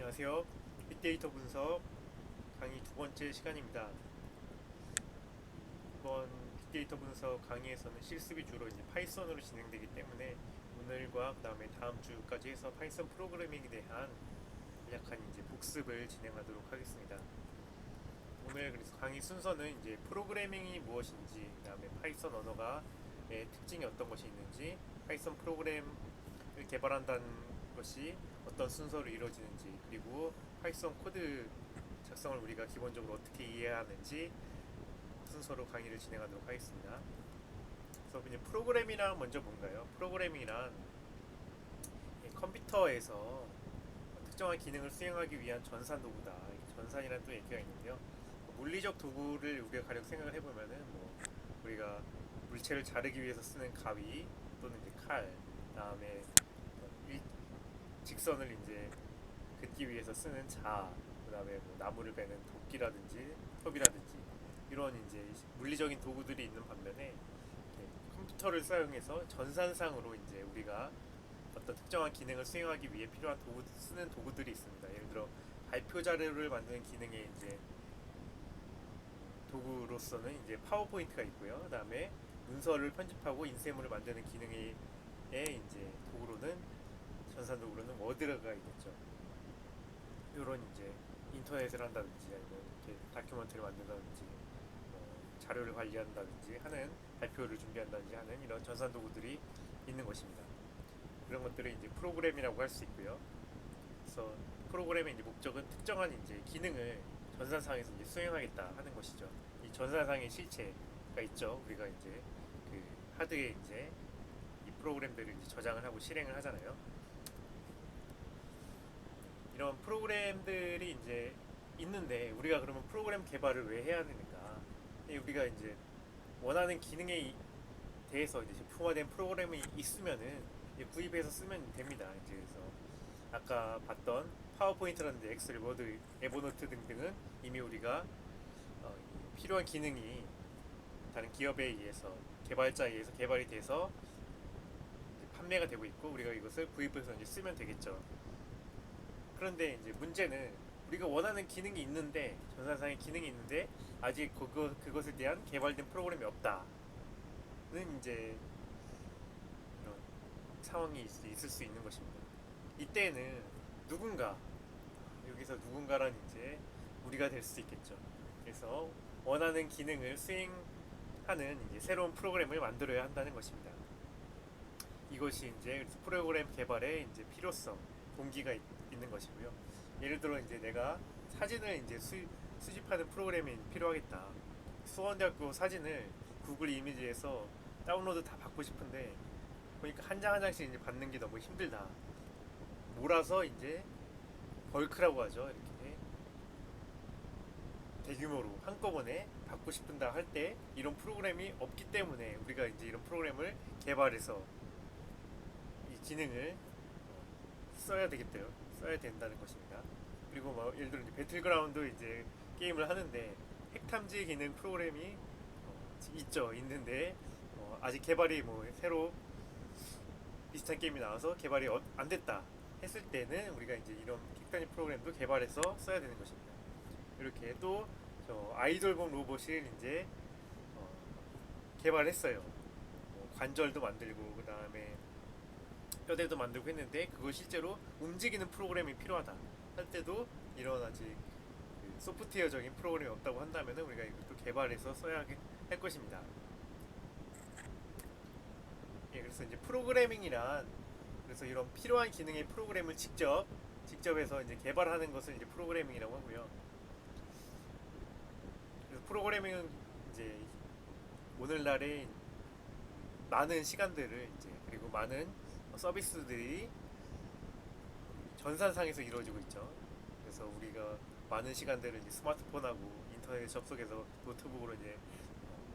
안녕하세요. 빅데이터 분석 강의 두 번째 시간입니다. 이번 빅데이터 분석 강의에서는 실습 위주로 이제 파이썬으로 진행되기 때문에 오늘과 그다음에 다음 주까지 해서 파이썬 프로그래밍에 대한 간략한 이제 복습을 진행하도록 하겠습니다. 오늘 그래서 강의 순서는 이제 프로그래밍이 무엇인지, 그다음에 파이썬 언어가의 특징이 어떤 것이 있는지, 파이썬 프로그램을 개발한다는 것이 어떤 순서로 이루어지는지, 그리고 파이썬 코드 작성을 우리가 기본적으로 어떻게 이해해야 하는지 순서로 강의를 진행하도록 하겠습니다. 그래서 이제 프로그램이란 먼저 뭔가요? 프로그래밍이란 컴퓨터에서 특정한 기능을 수행하기 위한 전산 도구다. 전산이라는 또 얘기가 있는데요. 물리적 도구를 우리가 가령 생각을 해보면은 우리가 물체를 자르기 위해서 쓰는 가위 또는 이제 칼, 다음에 직선을 이제 긋기 위해서 쓰는 자, 그다음에 나무를 베는 도끼라든지 톱이라든지 이런 이제 물리적인 도구들이 있는 반면에 컴퓨터를 사용해서 전산상으로 이제 우리가 어떤 특정한 기능을 수행하기 위해 필요한 쓰는 도구들이 있습니다. 예를 들어 발표 자료를 만드는 기능에 이제 도구로서는 이제 파워포인트가 있고요. 그다음에 문서를 편집하고 인쇄물을 만드는 기능에 이제 도구로는 전산 도구로는 워드가 있겠죠. 이런 이제 인터넷을 한다든지 아니면 이렇게 다큐멘터리를 만든다든지 자료를 관리한다든지 하는 발표를 준비한다든지 하는 이런 전산 도구들이 있는 것입니다. 그런 것들을 이제 프로그램이라고 할 수 있고요. 그래서 프로그램의 이제 목적은 특정한 이제 기능을 전산상에서 이제 수행하겠다 하는 것이죠. 이 전산상의 실체가 있죠. 우리가 이제 그 하드에 이제 이 프로그램들을 이제 저장을 하고 실행을 하잖아요. 이런 프로그램들이 이제 있는데 우리가 그러면 프로그램 개발을 왜 해야 되는가? 우리가 이제 원하는 기능에 대해서 이제 제품화된 프로그램이 있으면은 구입해서 쓰면 됩니다. 이제 그래서 아까 봤던 파워포인트라든지 엑셀, 워드, 에버노트 등등은 이미 우리가 필요한 기능이 다른 기업에 의해서 개발자에 의해서 개발이 돼서 판매가 되고 있고 우리가 이것을 구입해서 이제 쓰면 되겠죠. 그런데 이제 문제는 우리가 원하는 기능이 있는데 전산상의 기능이 있는데 아직 그것에 대한 개발된 프로그램이 없다는 이제 이런 상황이 있을 수 있는 것입니다. 이때는 누군가 여기서 누군가란 이제 우리가 될 수 있겠죠. 그래서 원하는 기능을 수행하는 이제 새로운 프로그램을 만들어야 한다는 것입니다. 이것이 이제 프로그램 개발의 이제 필요성, 동기가 있는 것이고요. 예를 들어 이제 내가 사진을 이제 수집하는 프로그램이 필요하겠다. 수원대학교 사진을 구글 이미지에서 다운로드 다 받고 싶은데 보니까 한 장 한 장씩 이제 받는 게 너무 힘들다. 몰아서 이제 벌크라고 하죠. 이렇게 대규모로 한꺼번에 받고 싶은다 할 때 이런 프로그램이 없기 때문에 우리가 이제 이런 프로그램을 개발해서 이 기능을 써야 되겠대요. 써야 된다는 것입니다. 그리고 뭐 예를 들어 이제 배틀그라운드 이제 게임을 하는데 핵탐지 기능 프로그램이 있죠. 있는데 아직 개발이 새로 비슷한 게임이 나와서 개발이 안 됐다 했을 때는 우리가 이제 이런 핵탐지 프로그램도 개발해서 써야 되는 것입니다. 이렇게 또 아이돌봉 로봇을 이제 개발했어요. 관절도 만들고 그 다음에 뼈대도 만들고 했는데 그걸 실제로 움직이는 프로그램이 필요하다 할 때도 이런 아직 그 소프트웨어적인 프로그램이 없다고 한다면 우리가 이것도 개발해서 써야 할 것입니다. 그래서 이제 프로그래밍이란 그래서 이런 필요한 기능의 프로그램을 직접 해서 이제 개발하는 것을 이제 프로그래밍이라고 하고요. 그래서 프로그래밍은 이제 오늘날의 많은 시간들을 이제 그리고 많은 서비스들이 전산상에서 이루어지고 있죠. 그래서 우리가 많은 시간들을 이제 스마트폰하고 인터넷에 접속해서 노트북으로 이제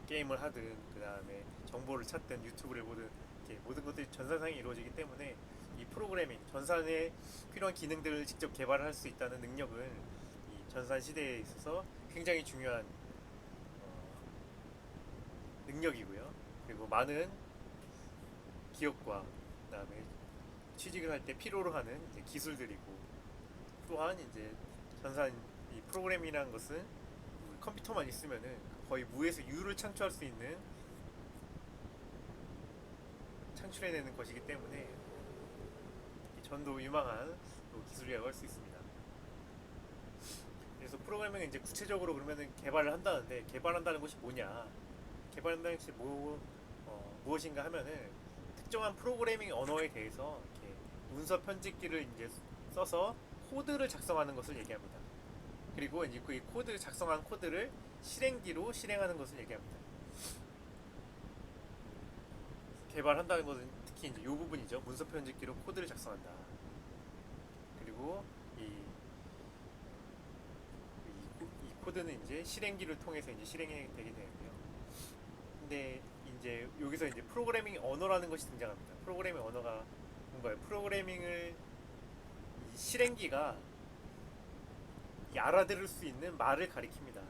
게임을 하든 그 다음에 정보를 찾든 유튜브를 보든 이렇게 모든 것들이 전산상에 이루어지기 때문에 이 프로그래밍 전산에 필요한 기능들을 직접 개발할 수 있다는 능력은 이 전산 시대에 있어서 굉장히 중요한 능력이고요. 그리고 많은 기업과 그다음에 취직을 할 때 필요로 하는 이제 기술들이고 또한 이제 전산 이 프로그램이라는 것은 컴퓨터만 있으면은 거의 무에서 유를 창출할 수 있는 창출해내는 것이기 때문에 전도 유망한 또 기술이라고 할 수 있습니다. 그래서 프로그래밍은 이제 구체적으로 그러면은 개발을 한다는데 개발한다는 것이 뭐냐? 개발한다는 것이 무엇인가 하면은 특정한 프로그래밍 언어에 대해서 이렇게 문서 편집기를 이제 써서 코드를 작성하는 것을 얘기합니다. 그리고 이제 그 코드 작성한 코드를 실행기로 실행하는 것을 얘기합니다. 개발한다는 것은 특히 이제 이 부분이죠. 문서 편집기로 코드를 작성한다. 그리고 이 코드는 이제 실행기를 통해서 이제 실행이 되게 되는데요. 근데 이제 여기서 이제 프로그래밍 언어라는 것이 등장합니다. 프로그래밍 언어가 뭔가요? 프로그래밍을 이 실행기가 알아들을 수 있는 말을 가리킵니다.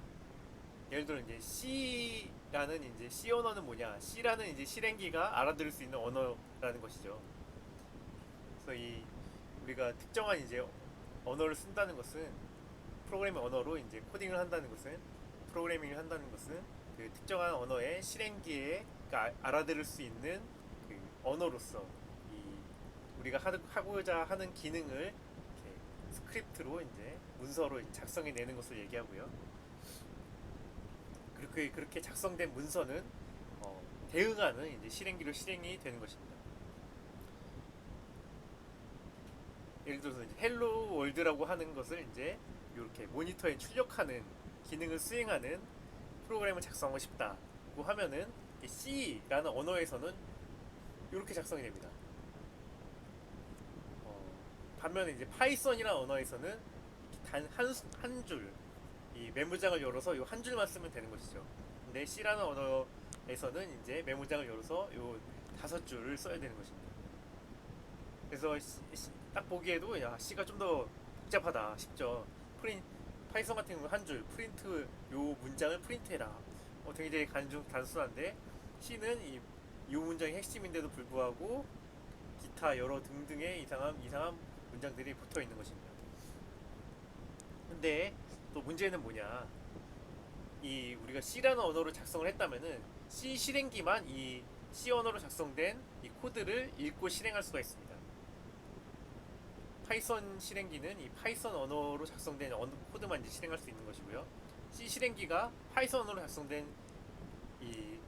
예를 들어 이제 C라는 이제 C 언어는 뭐냐? C라는 이제 실행기가 알아들을 수 있는 언어라는 것이죠. 그래서 이 우리가 특정한 이제 언어를 쓴다는 것은 프로그래밍 언어로 이제 코딩을 한다는 것은 프로그래밍을 한다는 것은 그 특정한 언어의 실행기에 알아들을 수 있는 그 언어로서 이 우리가 하고자 하는 기능을 이렇게 스크립트로 이제 문서로 작성해 내는 것을 얘기하고요. 그렇게 작성된 문서는 대응하는 이제 실행기로 실행이 되는 것입니다. 예를 들어서 이제 헬로 월드라고 하는 것을 이제 이렇게 모니터에 출력하는 기능을 수행하는 프로그램을 작성하고 싶다고 하면은 C라는 언어에서는 이렇게 작성이 됩니다. 반면에 이제 파이썬이라는 언어에서는 단 한 줄, 이 메모장을 열어서 이 한 줄만 쓰면 되는 것이죠. 근데 C라는 언어에서는 이제 메모장을 열어서 이 5줄을 써야 되는 것입니다. 그래서 딱 보기에도 야 C가 좀 더 복잡하다 싶죠. 파이썬 같은 경우 한 줄 프린트 요 문장을 프린트해라. 굉장히 단순한데 C는 이 문장이 핵심인데도 불구하고 기타 여러 등등의 이상한 문장들이 붙어 있는 것입니다. 근데 또 문제는 뭐냐? 이 우리가 C라는 언어로 작성을 했다면은 C 실행기만 이 C 언어로 작성된 이 코드를 읽고 실행할 수가 있습니다. 파이썬 실행기는 이 파이썬 언어로 작성된 코드만 이제 실행할 수 있는 것이고요. C 실행기가 파이썬 언어로 작성된 이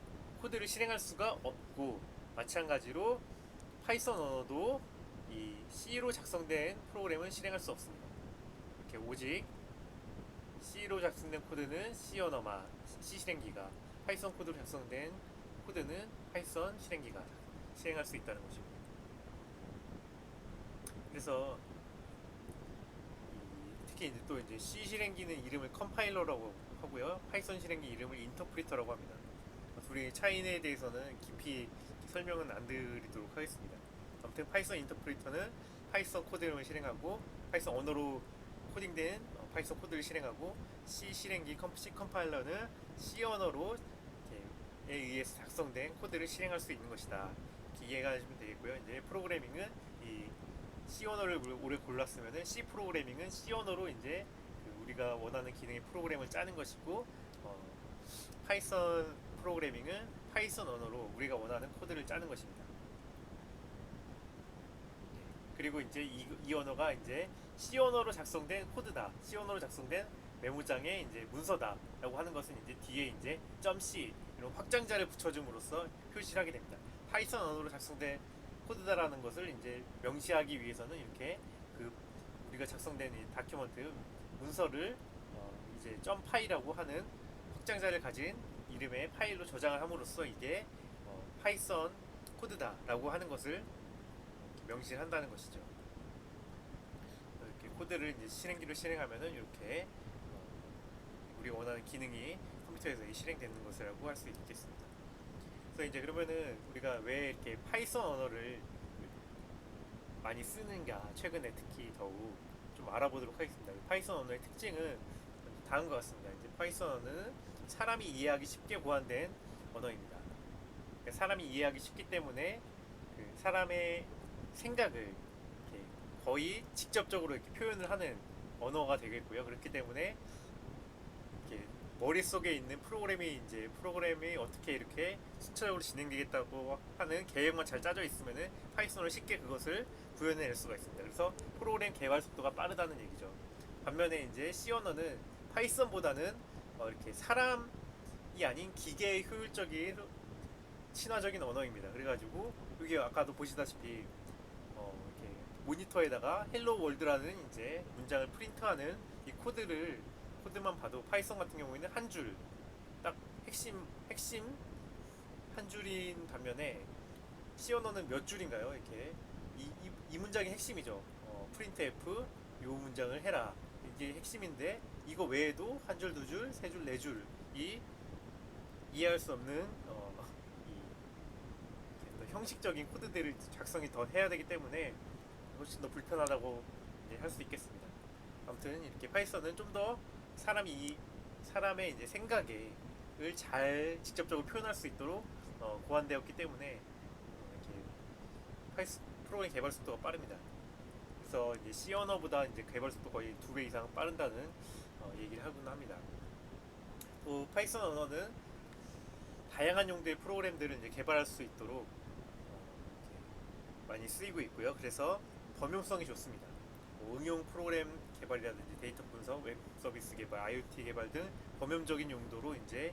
코드를 실행할 수가 없고, 마찬가지로 파이썬 언어도 이 C로 작성된 프로그램은 실행할 수 없습니다. 이렇게 오직 C로 작성된 코드는 C 언어만, C 실행기가, 파이썬 코드로 작성된 코드는 파이썬 실행기가 실행할 수 있다는 것입니다. 그래서 특히 또 이제 C 실행기는 이름을 컴파일러라고 하고요, 파이썬 실행기 이름을 인터프리터라고 합니다. 둘이 차이에 대해서는 깊이 설명은 안 드리도록 하겠습니다. 아무튼 파이썬 인터프리터는 파이썬 코드를 실행하고, 파이썬 언어로 코딩된 파이썬 코드를 실행하고, C 실행기 C 컴파일러는 C 언어로 에 의해서 작성된 코드를 실행할 수 있는 것이다. 이렇게 이해하시면 되겠고요. 이제 프로그래밍은 이 C 언어를 오래 골랐으면은 C 프로그래밍은 C 언어로 이제 우리가 원하는 기능의 프로그램을 짜는 것이고, 파이썬 프로그래밍은 파이썬 언어로 우리가 원하는 코드를 짜는 것입니다. 그리고 이제 이 언어가 이제 C 언어로 작성된 코드다, C 언어로 작성된 메모장의 이제 문서다라고 하는 것은 이제 뒤에 이제 .c 이런 확장자를 붙여줌으로써 표시를 하게 됩니다. 파이썬 언어로 작성된 코드다라는 것을 이제 명시하기 위해서는 이렇게 우리가 작성된 이 다큐먼트 문서를 이제 .py라고 하는 확장자를 가진 이름의 파일로 저장을 함으로써 이게 파이썬 코드다라고 하는 것을 명시를 한다는 것이죠. 이렇게 코드를 이제 실행기로 실행하면은 이렇게 우리가 원하는 기능이 컴퓨터에서 실행되는 것이라고 할 수 있겠습니다. 그래서 이제 그러면은 우리가 왜 이렇게 파이썬 언어를 많이 쓰는가, 최근에 특히 더욱 좀 알아보도록 하겠습니다. 파이썬 언어의 특징은 다음과 같습니다. 이제 파이썬 언어는 사람이 이해하기 쉽게 고안된 언어입니다. 그러니까 사람이 이해하기 쉽기 때문에 사람의 생각을 이렇게 거의 직접적으로 이렇게 표현을 하는 언어가 되겠고요. 그렇기 때문에 이렇게 머릿속에 있는 프로그램이 어떻게 이렇게 순차적으로 진행되겠다고 하는 계획만 잘 짜져 있으면은 파이썬으로 쉽게 그것을 구현해낼 수가 있습니다. 그래서 프로그램 개발 속도가 빠르다는 얘기죠. 반면에 이제 C 언어는 파이썬보다는 이렇게 사람이 아닌 기계의 효율적인 친화적인 언어입니다. 그래가지고 이게 아까도 보시다시피 이렇게 모니터에다가 헬로 월드라는 이제 문장을 프린트하는 이 코드만 봐도 파이썬 같은 경우에는 한 줄, 딱 핵심 한 줄인 반면에 C 언어는 몇 줄인가요? 이렇게 이 문장이 핵심이죠. 프린트 F 요 문장을 해라. 이게 핵심인데 이거 외에도 한 줄, 두 줄, 세 줄, 네 줄이 이해할 수 없는 이 형식적인 코드들을 작성이 더 해야 되기 때문에 훨씬 더 불편하다고 할 수 있겠습니다. 아무튼 이렇게 파이썬은 좀 더 사람의 이제 생각을 잘 직접적으로 표현할 수 있도록 고안되었기 때문에 이렇게 프로그램 개발 속도가 빠릅니다. 그래서 이제 C 언어보다 이제 개발 속도 거의 2배 이상 빠른다는 얘기를 하곤 합니다. 또 파이썬 언어는 다양한 용도의 프로그램들을 이제 개발할 수 있도록 많이 쓰이고 있고요. 그래서 범용성이 좋습니다. 뭐 응용 프로그램 개발이라든지 데이터 분석, 웹 서비스 개발, IoT 개발 등 범용적인 용도로 이제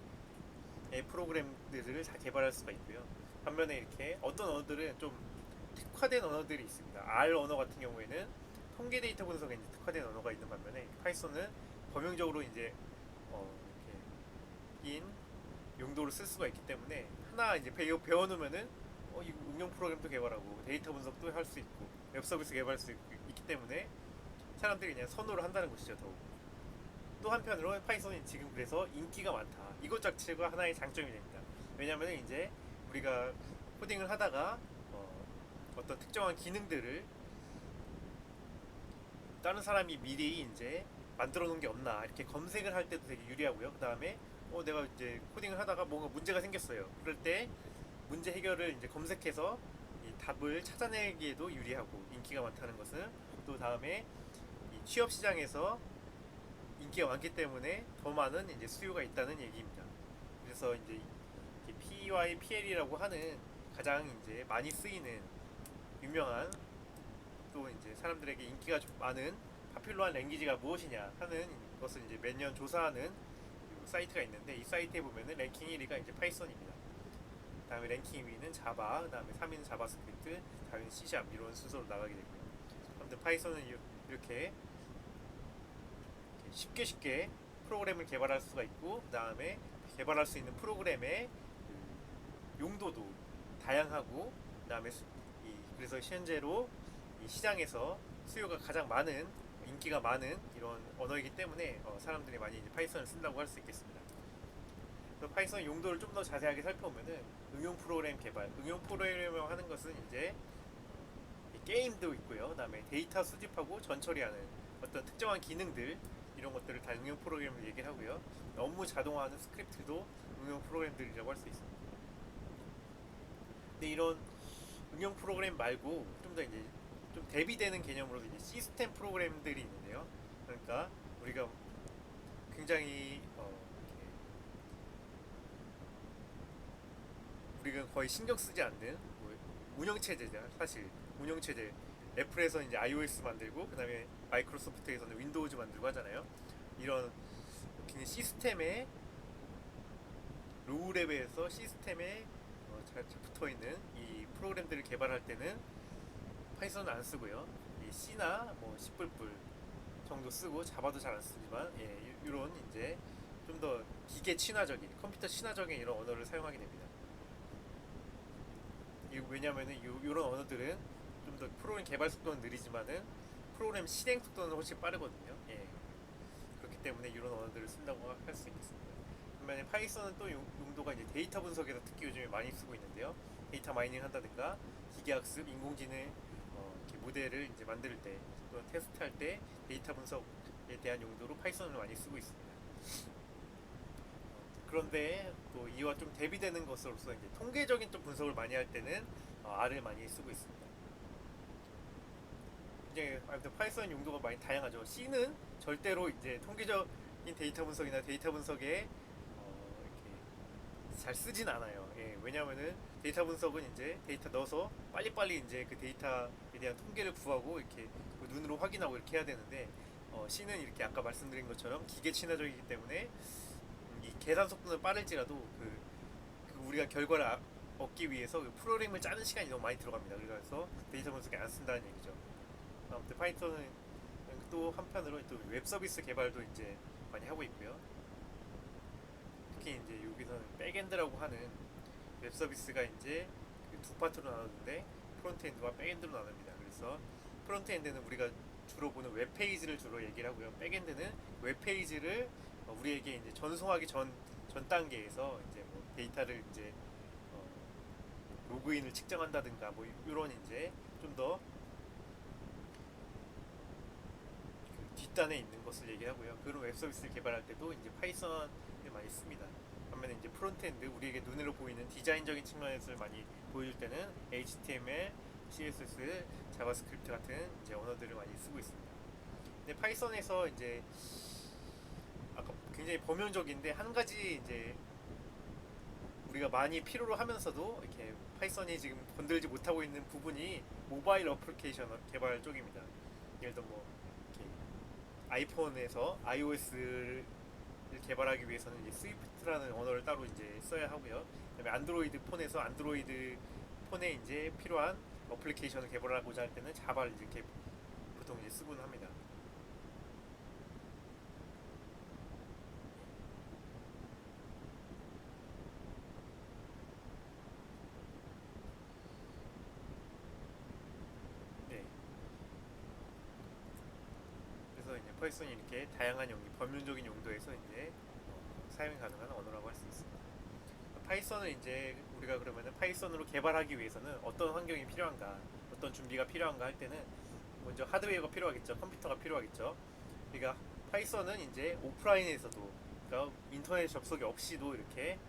프로그램들을 다 개발할 수가 있고요. 반면에 이렇게 어떤 언어들은 좀 특화된 언어들이 있습니다. R 언어 같은 경우에는 통계 데이터 분석에 이제 특화된 언어가 있는 반면에 파이썬은 범용적으로 이제 이렇게 인 용도로 쓸 수가 있기 때문에 하나 이제 배워놓으면은 이 응용 프로그램도 개발하고 데이터 분석도 할 수 있고 웹 서비스 개발할 수 있기 때문에 사람들이 그냥 선호를 한다는 것이죠. 더욱 또 한편으로 파이썬이 지금 그래서 인기가 많다. 이것 자체가 하나의 장점이 됩니다. 왜냐하면 이제 우리가 코딩을 하다가 어떤 특정한 기능들을 다른 사람이 미리 이제 만들어 놓은 게 없나 이렇게 검색을 할 때도 되게 유리하고요. 그 다음에 내가 이제 코딩을 하다가 뭔가 문제가 생겼어요. 그럴 때 문제 해결을 이제 검색해서 이 답을 찾아내기에도 유리하고 인기가 많다는 것은 또 다음에 이 취업 시장에서 인기가 많기 때문에 더 많은 이제 수요가 있다는 얘기입니다. 그래서 이제 PyPL이라고 하는 가장 이제 많이 쓰이는 유명한 또 이제 사람들에게 인기가 좀 많은 파퓰러한 랭귀지가 무엇이냐 하는 것을 이제 매년 조사하는 사이트가 있는데 이 사이트에 보면은 랭킹 1위가 이제 파이썬입니다. 다음에 랭킹 2위는 자바, 다음에 3위는 자바스크립트, 4위는 C샵 이런 순서로 나가게 되고요. 아무튼 파이썬은 이렇게 쉽게 프로그램을 개발할 수가 있고 그 다음에 개발할 수 있는 프로그램의 그 용도도 다양하고 그 다음에 그래서 현재로 이 시장에서 수요가 가장 많은 인기가 많은 이런 언어이기 때문에 사람들이 많이 이제 파이썬을 쓴다고 할 수 있겠습니다. 그래서 파이썬 용도를 좀 더 자세하게 살펴보면은 응용 프로그램 개발, 응용 프로그램이라고 하는 것은 이제 게임도 있고요. 그다음에 데이터 수집하고 전처리하는 어떤 특정한 기능들 이런 것들을 다 응용 프로그램을 얘기를 하고요. 업무 자동화하는 스크립트도 응용 프로그램들이라고 할 수 있습니다. 근데 이런 응용 프로그램 말고 좀 더 이제 좀 대비되는 개념으로 이제 시스템 프로그램들이 있는데요. 그러니까 우리가 굉장히 우리가 거의 신경 쓰지 않는 뭐 운영체제죠. 사실 운영체제 애플에서 이제 iOS 만들고 그다음에 마이크로소프트에서는 윈도우즈 만들고 하잖아요. 이런 그냥 시스템의 로우 레벨에서 시스템에 잘 붙어 있는 이 프로그램들을 개발할 때는 파이썬은 안 쓰고요. 이 C나 뭐 C++ 정도 쓰고 자바도 잘 안 쓰지만 이런 이제 좀 더 기계 친화적인 컴퓨터 친화적인 이런 언어를 사용하게 됩니다. 왜냐하면은 이런 언어들은 좀 더 프로그램 개발 속도는 느리지만은 프로그램 실행 속도는 훨씬 빠르거든요. 그렇기 때문에 이런 언어들을 쓴다고 할 수 있겠습니다. 반면에 파이썬은 또 용도가 이제 데이터 분석에서 특히 요즘에 많이 쓰고 있는데요. 데이터 마이닝 한다든가 기계학습, 인공지능 이렇게 모델을 이제 만들 때 또는 테스트할 때 데이터 분석에 대한 용도로 파이썬을 많이 쓰고 있습니다. 그런데 또 이와 좀 대비되는 것으로서 이제 통계적인 좀 분석을 많이 할 때는 R을 많이 쓰고 있습니다. 굉장히 아무튼 파이썬 용도가 많이 다양하죠. C는 절대로 이제 통계적인 데이터 분석이나 데이터 분석에 이렇게 잘 쓰진 않아요. 예, 왜냐하면은 데이터 분석은 이제 데이터 넣어서 빨리빨리 이제 그 데이터에 대한 통계를 구하고 이렇게 그 눈으로 확인하고 이렇게 해야 되는데 C는 이렇게 아까 말씀드린 것처럼 기계 친화적이기 때문에 이 계산 속도는 빠를지라도 그 우리가 결과를 얻기 위해서 그 프로그램을 짜는 시간이 너무 많이 들어갑니다. 그래서 데이터 분석에 안 쓴다는 얘기죠. 아무튼 파이썬은 또 한편으로 또 웹 서비스 개발도 이제 많이 하고 있고요. 특히 이제 여기서는 백엔드라고 하는 웹 서비스가 이제 그두 파트로 나누는데 프론트엔드와 백엔드로 나눕니다. 그래서 프론트엔드는 우리가 주로 보는 웹 페이지를 주로 얘기를 하고요. 백엔드는 웹 페이지를 우리에게 이제 전송하기 전 단계에서 이제 뭐 데이터를 이제 로그인을 측정한다든가 뭐 이런 이제 좀더 그 뒷단에 있는 것을 얘기하고요. 그런 웹 서비스를 개발할 때도 이제 파이썬을 많이 씁니다. 반면에 이제 프론트엔드 우리에게 눈으로 보이는 디자인적인 측면에서 많이 보여줄 때는 HTML, CSS, 자바스크립트 같은 이제 언어들을 많이 쓰고 있습니다. 근데 파이썬에서 이제 아까 굉장히 범용적인데 한 가지 이제 우리가 많이 필요로 하면서도 이렇게 파이썬이 지금 건들지 못하고 있는 부분이 모바일 어플리케이션 개발 쪽입니다. 예를 들어 뭐 이렇게 아이폰에서 iOS를 개발하기 위해서는 이제 스위프트라는 언어를 따로 이제 써야 하고요. 그다음에 안드로이드 폰에서 안드로이드 폰에 이제 필요한 어플리케이션을 개발하고자 할 때는 자바를 이렇게 보통 이제 쓰곤 합니다. 네. 그래서 이제 파이썬이 이렇게 다양한 범용적인 용도에서 이제 사용이 가능한 언어라고 할 수 있습니다. 파이썬을 이제 우리가 그러면은 파이썬으로 개발하기 위해서는 어떤 환경이 필요한가, 어떤 준비가 필요한가 할 때는 먼저 하드웨어가 필요하겠죠, 컴퓨터가 필요하겠죠. 그러니까 파이썬은 이제 오프라인에서도 그러니까 인터넷 접속이 없이도 이렇게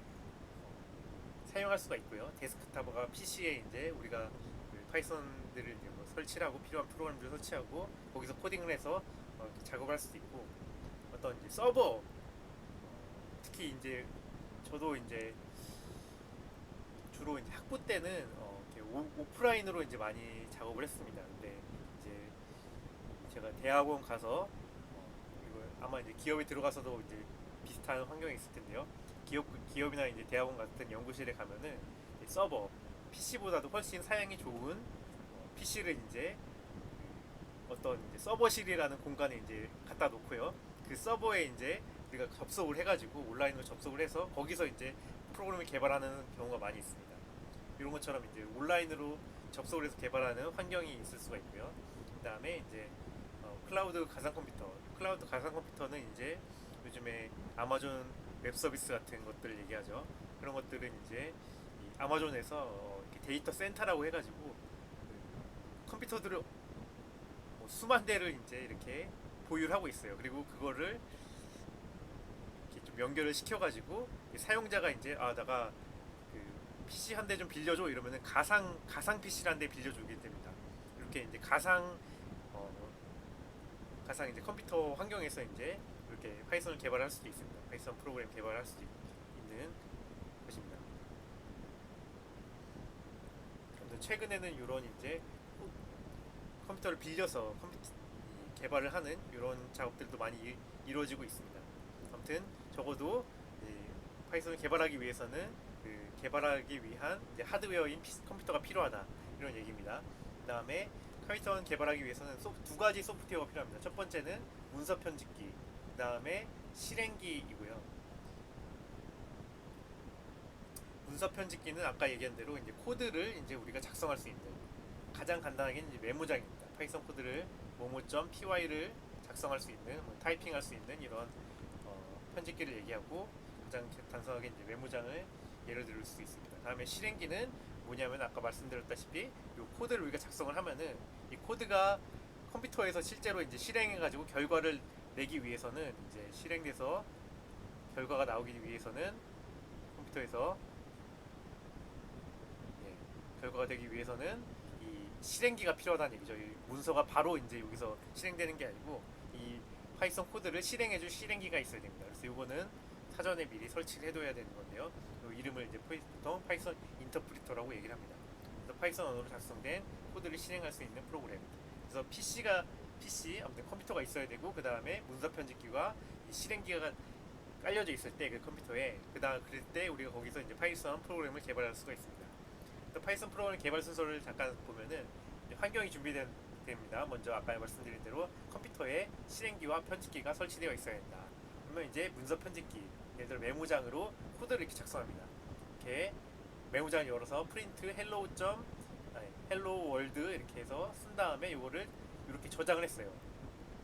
사용할 수가 있고요. 데스크탑과 PC에 이제 우리가 그 파이썬들을 이제 뭐 설치를 하고 필요한 프로그램들을 설치하고 거기서 코딩을 해서 작업을 할 수도 있고 어떤 이제 서버 특히 이제 저도 이제 주로 이제 학부 때는 이렇게 오프라인으로 이제 많이 작업을 했습니다. 근데 이제 제가 대학원 가서 그리고 아마 이제 기업에 들어가서도 이제 비슷한 환경이 있을 텐데요. 기업이나 이제 대학원 같은 연구실에 가면은 서버 PC보다도 훨씬 사양이 좋은 PC를 이제 어떤 이제 서버실이라는 공간에 이제 갖다 놓고요. 그 서버에 이제 우리가 접속을 해가지고 온라인으로 접속을 해서 거기서 이제 프로그램을 개발하는 경우가 많이 있습니다. 이런 것처럼 이제 온라인으로 접속을 해서 개발하는 환경이 있을 수가 있고요. 그 다음에 이제 클라우드 가상 컴퓨터. 클라우드 가상 컴퓨터는 이제 요즘에 아마존 웹 서비스 같은 것들을 얘기하죠. 그런 것들은 이제 아마존에서 데이터 센터라고 해가지고 그 컴퓨터들을 뭐 수만 대를 이제 이렇게 보유를 하고 있어요. 그리고 그거를 이렇게 좀 연결을 시켜가지고 사용자가 이제 내가 그 PC 한 대 좀 빌려줘 이러면은 가상 PC를 한 대 빌려주게 됩니다. 이렇게 이제 어, 가상 이제 컴퓨터 환경에서 이제 이렇게 파이썬을 개발할 수도 있습니다. 파이썬 프로그램 개발할 수도 있는 것입니다. 아무튼 최근에는 이런 이제 컴퓨터를 빌려서 개발을 하는 이런 작업들도 많이 이루어지고 있습니다. 아무튼 적어도 파이썬을 개발하기 위해서는 그 개발하기 위한 하드웨어인 컴퓨터가 필요하다 이런 얘기입니다. 그 다음에 파이썬 개발하기 위해서는 두 가지 소프트웨어가 필요합니다. 첫 번째는 문서 편집기, 그 다음에 실행기이고요. 문서 편집기는 아까 얘기한 대로 이제 코드를 이제 우리가 작성할 수 있는 가장 간단하게는 이제 메모장입니다. 파이썬 코드를 momo.py를 작성할 수 있는 타이핑할 수 있는 이런 편집기를 얘기하고 가장 단순하게 이제 메모장을 예를 들 수 있습니다. 다음에 실행기는 뭐냐면 아까 말씀드렸다시피 이 코드를 우리가 작성을 하면은 이 코드가 컴퓨터에서 실제로 이제 실행해가지고 결과를 내기 위해서는 이제 실행돼서 결과가 나오기 위해서는 컴퓨터에서 결과가 되기 위해서는 이 실행기가 필요하다는 얘기죠. 이 문서가 바로 이제 여기서 실행되는 게 아니고 이 파이썬 코드를 실행해줄 실행기가 있어야 됩니다. 그래서 이거는 사전에 미리 설치를 해둬야 되는 건데요. 이 이름을 이제 보통 파이썬 인터프리터라고 얘기를 합니다. 그래서 파이썬 언어로 작성된 코드를 실행할 수 있는 프로그램. 그래서 PC 아무튼 컴퓨터가 있어야 되고 그 다음에 문서 편집기와 실행기가 깔려져 있을 때 그 컴퓨터에 그럴 때 우리가 거기서 이제 파이썬 프로그램을 개발할 수가 있습니다. 파이썬 프로그램 개발 순서를 잠깐 보면은 환경이 준비됩니다. 먼저 아까 말씀드린 대로 컴퓨터에 실행기와 편집기가 설치되어 있어야 된다. 그러면 이제 문서 편집기, 예를 들어 메모장으로 코드를 이렇게 작성합니다. 이렇게 메모장을 열어서 프린트 헬로 월드 이렇게 해서 쓴 다음에 이거를 이렇게 저장을 했어요.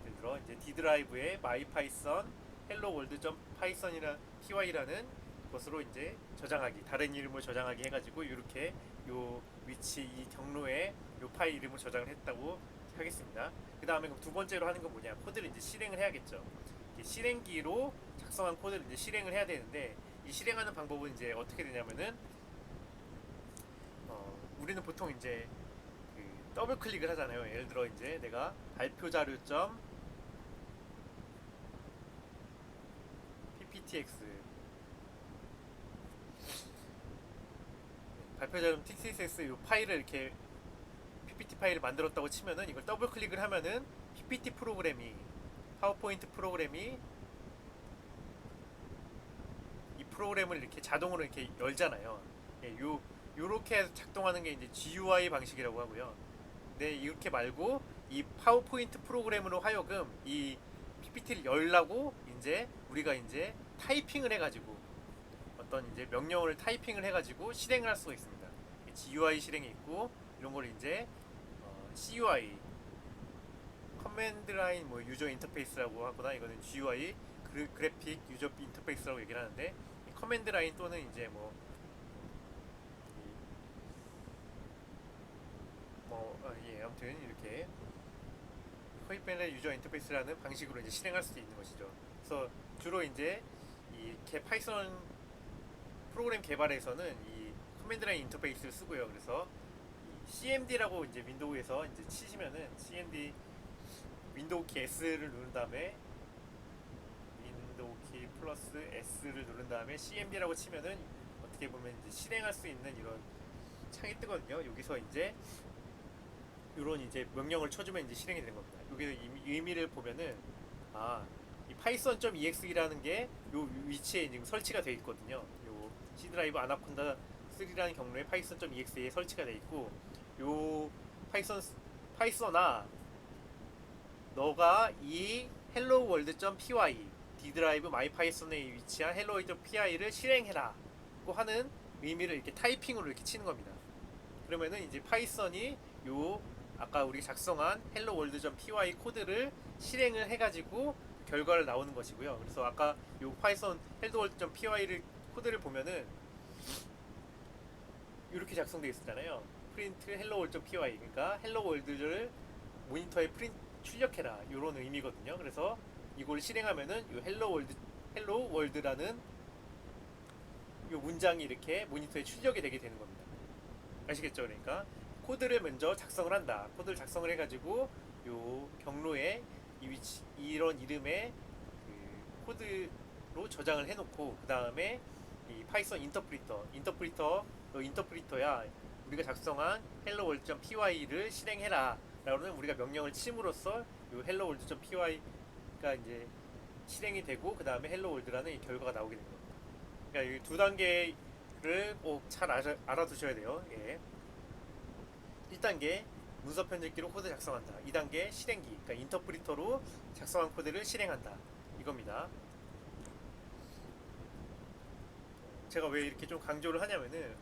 예를 들어 이제 D 드라이브에 my python hello world python이라는 py라는 것으로 이제 저장하기, 다른 이름을 저장하기 해가지고 이렇게 요 위치 이 경로에 요 파일 이름을 저장을 했다고 하겠습니다. 그 다음에 두 번째로 하는 건 뭐냐? 코드를 이제 실행을 해야겠죠. 실행기로 작성한 코드를 이제 실행을 해야 되는데 이 실행하는 방법은 이제 어떻게 되냐면은 우리는 보통 이제 그 더블 클릭을 하잖아요. 예를 들어 이제 내가 발표 자료점 pptx 발표 자료점 txs 이 파일을 이렇게 PPT 파일을 만들었다고 치면은 이걸 더블 클릭을 하면은 PPT 프로그램이 파워포인트 프로그램이 이 프로그램을 이렇게 자동으로 이렇게 열잖아요. 예, 요렇게 작동하는 게 이제 GUI 방식이라고 하고요. 네, 이렇게 말고 이 파워포인트 프로그램으로 하여금 이 PPT를 열라고 이제 우리가 이제 타이핑을 해가지고 어떤 이제 명령어를 타이핑을 해가지고 실행을 할 수가 있습니다. GUI 실행이 있고 이런 걸 이제 CUI 커맨드 라인 뭐 유저 인터페이스라고 하거나 이거는 GUI 그래픽 유저 인터페이스라고 얘기를 하는데 커맨드 라인 또는 이제 예, 아무튼 이렇게 커맨드 유저 인터페이스라는 방식으로 이제 실행할 수 있는 것이죠. 그래서 주로 이제 이 파이썬 프로그램 개발에서는 이 커맨드 라인 인터페이스를 쓰고요. 그래서 CMD라고 이제 윈도우에서 이제 치시면은 CMD 윈도우 키 S를 누른 다음에 윈도우 키 플러스 S를 누른 다음에 CMD라고 치면은 어떻게 보면 이제 실행할 수 있는 이런 창이 뜨거든요. 여기서 이제 이런 이제 명령을 쳐주면 이제 실행이 되는 겁니다. 여기서 의미를 보면은 이 python.exe라는 게 요 위치에 지금 설치가 되어 있거든요. 요 C 드라이브 아나콘다 3라는 경로에 python.exe에 설치가 되어 있고 요 파이썬아 너가 이 hello world.py D 드라이브 my python에 위치한 hello world.py를 실행해라고 하는 의미를 이렇게 타이핑으로 이렇게 치는 겁니다. 그러면은 이제 파이썬이 요 아까 우리 작성한 hello world.py 코드를 실행을 해가지고 결과를 나오는 것이고요. 그래서 아까 요 파이썬 hello world.py를 코드를 보면은 이렇게 작성되어 있었잖아요. 프린트 hello world.py 그러니까 hello world를 모니터에 출력해라 이런 의미거든요. 그래서 이걸 실행하면은 이 hello world라는 이 문장이 이렇게 모니터에 출력이 되게 되는 겁니다. 아시겠죠? 그러니까 코드를 먼저 작성을 한다. 코드를 작성을 해가지고 요 경로에 이런 이름의 그 코드로 저장을 해놓고 그 다음에 이 파이썬 인터프리터야 우리가 작성한 hello world.py를 실행해라 라고는 우리가 명령을 침으로써 요 hello world.py가 이제 실행이 되고 그 다음에 hello world라는 이 결과가 나오게 되는 겁니다. 그러니까 이 두 단계를 꼭 잘 알아두셔야 돼요. 예. 1단계 문서 편집기로 코드 작성한다. 2단계 실행기, 그러니까 인터프리터로 작성한 코드를 실행한다. 이겁니다. 제가 왜 이렇게 좀 강조를 하냐면은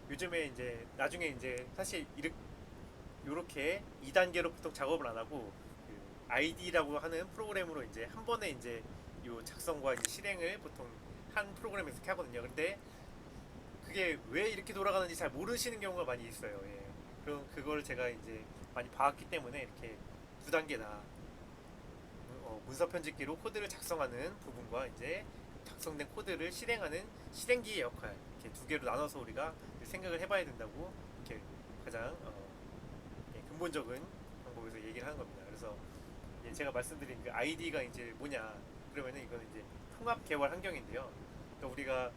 요즘에 이제 나중에 이제 사실 이렇게 2단계로 보통 작업을 안 하고 그 ID라고 하는 프로그램으로 이제 한 번에 이제 요 작성과 이제 실행을 보통 한 프로그램에서 이렇게 하거든요. 근데 그게 왜 이렇게 돌아가는지 잘 모르시는 경우가 많이 있어요. 예. 그럼 그걸 제가 이제 많이 봐왔기 때문에 이렇게 두 단계나 문서 편집기로 코드를 작성하는 부분과 이제 작성된 코드를 실행하는 실행기의 역할 이렇게 두 개로 나눠서 우리가 생각을 해봐야 된다고 이렇게 가장 근본적인 방법에서 얘기를 하는 겁니다. 그래서 제가 말씀드린 그 아이디가 이제 뭐냐 그러면은 이거는 이제 통합 개발 환경인데요. 그러니까 우리가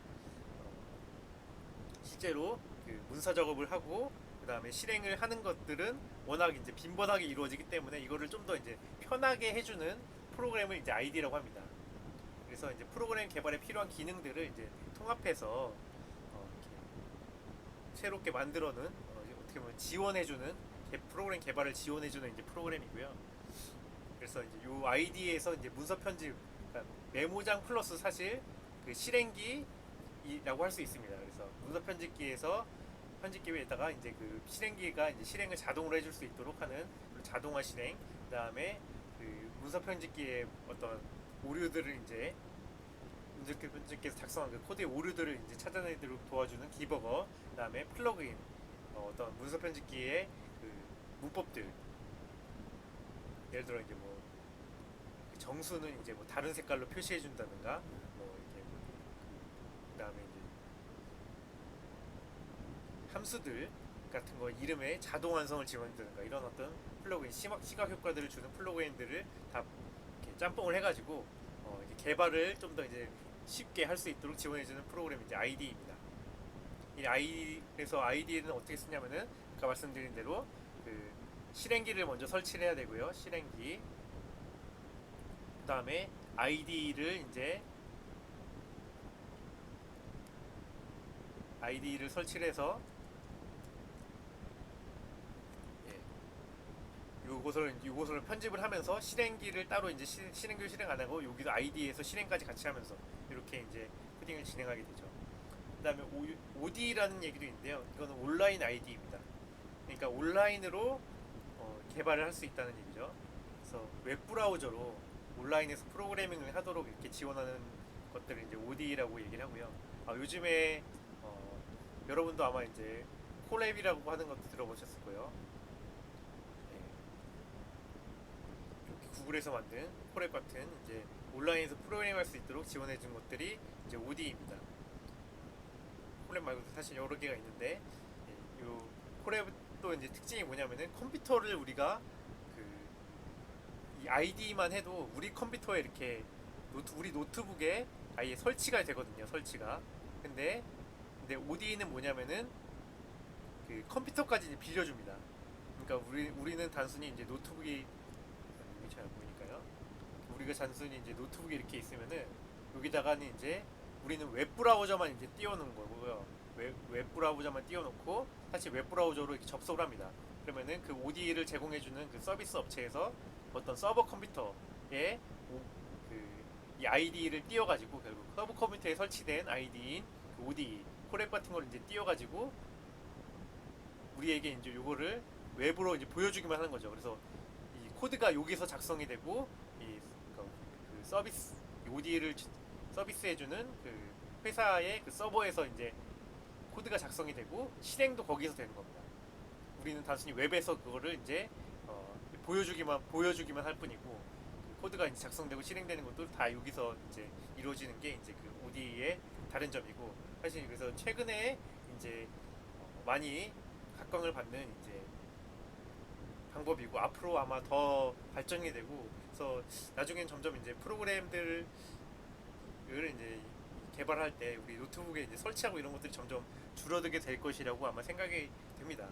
실제로 그 문서 작업을 하고 그 다음에 실행을 하는 것들은 워낙 이제 빈번하게 이루어지기 때문에 이거를 좀 더 이제 편하게 해주는 프로그램을 이제 아이디라고 합니다. 그래서 이제 프로그램 개발에 필요한 기능들을 이제 통합해서 이렇게 새롭게 만들어는 어떻게 보면 지원해주는 프로그램 개발을 지원해주는 이제 프로그램이고요. 그래서 이제 요 아이디에서 이제 문서 편집, 그러니까 메모장 플러스 사실 그 실행기라고 할 수 있습니다. 그래서 문서 편집기에서 편집기 위에다가 이제 그 실행기가 이제 실행을 자동으로 해줄 수 있도록 하는 자동화 실행, 그다음에 그 문서 편집기의 어떤 오류들을 이제 문서 편집기에서 작성한 그 코드의 오류들을 이제 찾아내도록 도와주는 디버거, 그다음에 플러그인, 어떤 문서 편집기의 그 문법들, 예를 들어 이제 뭐 정수는 이제 뭐 다른 색깔로 표시해 준다든가, 뭐 이렇게 그다음에 이제 함수들 같은 거 이름에 자동 완성을 지원한다든가 이런 어떤 플러그인 시각 효과들을 주는 플러그인들을 다 이렇게 짬뽕을 해가지고 이렇게 개발을 좀 더 이제 쉽게 할 수 있도록 지원해주는 프로그램이 이제 IDE입니다. 이 ID에서 IDE는 어떻게 쓰냐면은 아까 말씀드린 대로 그 실행기를 먼저 설치를 해야 되고요. 실행기. 그 다음에 IDE를 설치를 해서 요것을 편집을 하면서 실행기를 따로 이제 실행도 실행 안 하고 여기도 ID에서 실행까지 같이 하면서 이렇게 이제 코딩을 진행하게 되죠. 그다음에 OD라는 얘기도 있는데요. 이거는 온라인 ID입니다. 그러니까 온라인으로 개발을 할 수 있다는 얘기죠. 그래서 웹 브라우저로 온라인에서 프로그래밍을 하도록 이렇게 지원하는 것들을 이제 OD라고 얘기를 하고요. 요즘에 여러분도 아마 이제 콜랩이라고 하는 것도 들어보셨을 거예요. 구글에서 만든 콜앱 같은 이제 온라인에서 프로그램할 수 있도록 지원해 준 것들이 이제 OD입니다. 콜앱 말고도 사실 여러 개가 있는데 이 콜앱도 이제 특징이 뭐냐면은 컴퓨터를 우리가 이 ID만 해도 우리 컴퓨터에 이렇게 우리 노트북에 아예 설치가 되거든요. 설치가. 근데 OD는 뭐냐면은 그 컴퓨터까지 이제 빌려줍니다. 그러니까 우리는 단순히 이제 노트북이 잘 보이니까요. 우리가 단순히 이제 노트북에 이렇게 있으면은 여기다가는 이제 우리는 웹 브라우저만 이제 띄워놓은 거고요. 웹 브라우저만 띄워놓고 사실 웹 브라우저로 이렇게 접속을 합니다. 그러면은 그 OD를 제공해주는 그 서비스 업체에서 어떤 서버 컴퓨터에 이 ID를 띄워가지고 결국 서버 컴퓨터에 설치된 ID인 그 OD 콜앱 같은 걸 이제 띄워가지고 우리에게 이제 요거를 웹으로 이제 보여주기만 하는 거죠. 그래서 이 코드가 여기서 작성이 되고 그 서비스 OD를 서비스해주는 그 회사의 그 서버에서 이제 코드가 작성이 되고 실행도 거기서 되는 겁니다. 우리는 단순히 웹에서 그거를 이제 보여주기만 할 뿐이고 그 코드가 이제 작성되고 실행되는 것도 다 여기서 이제 이루어지는 게 이제 그 OD의 다른 점이고 사실 그래서 최근에 이제 많이 각광을 받는 이제 방법이고 앞으로 아마 더 발전이 되고 그래서 나중엔 점점 이제 프로그램들을 이제 개발할 때 우리 노트북에 이제 설치하고 이런 것들이 점점 줄어들게 될 것이라고 아마 생각이 됩니다.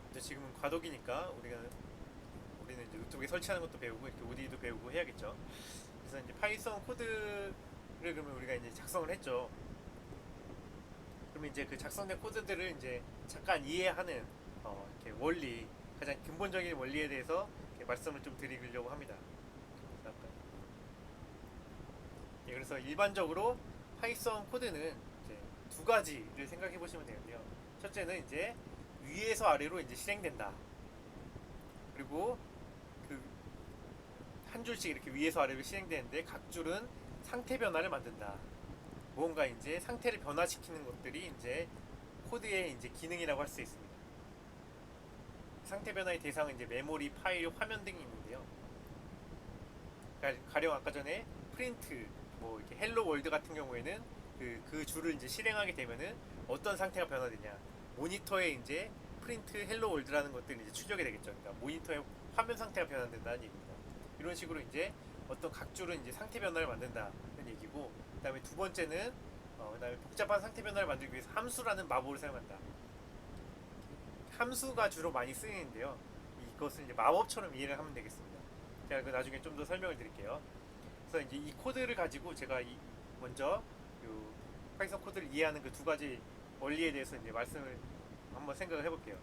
근데 지금은 과도기니까 우리는 이제 노트북에 설치하는 것도 배우고 이렇게 OD도 배우고 해야겠죠. 그래서 이제 파이썬 코드를 그러면 우리가 이제 작성을 했죠. 그러면 이제 그 작성된 코드들을 이제 잠깐 이해하는 이렇게 원리, 가장 근본적인 원리에 대해서 이렇게 말씀을 좀 드리려고 합니다. 그래서 일반적으로 파이썬 코드는 이제 두 가지를 생각해 보시면 되는데요. 첫째는 이제 위에서 아래로 이제 실행된다. 그리고 그 한 줄씩 이렇게 위에서 아래로 실행되는데 각 줄은 상태 변화를 만든다. 뭔가 이제 상태를 변화시키는 것들이 이제 코드의 이제 기능이라고 할 수 있습니다. 상태 변화의 대상은 이제 메모리, 파일, 화면 등이 있는데요. 가령 아까 전에 프린트, 뭐 이렇게 헬로 월드 같은 경우에는 그 줄을 이제 실행하게 되면은 어떤 상태가 변화되냐. 모니터에 이제 프린트 헬로 월드라는 것들이 이제 출력이 되겠죠. 그러니까 모니터의 화면 상태가 변환된다는 얘기입니다. 이런 식으로 이제 어떤 각줄은 이제 상태 변화를 만든다는 얘기고, 그다음에 두 번째는 그다음에 복잡한 상태 변화를 만들기 위해서 함수라는 마법을 사용한다. 함수가 주로 많이 쓰이는데요. 이것을 이제 마법처럼 이해를 하면 되겠습니다. 제가 그 나중에 좀 더 설명을 드릴게요. 그래서 이제 이 코드를 가지고 제가 먼저 요 파이썬 코드를 이해하는 그 두 가지 원리에 대해서 이제 말씀을 한번 생각을 해볼게요.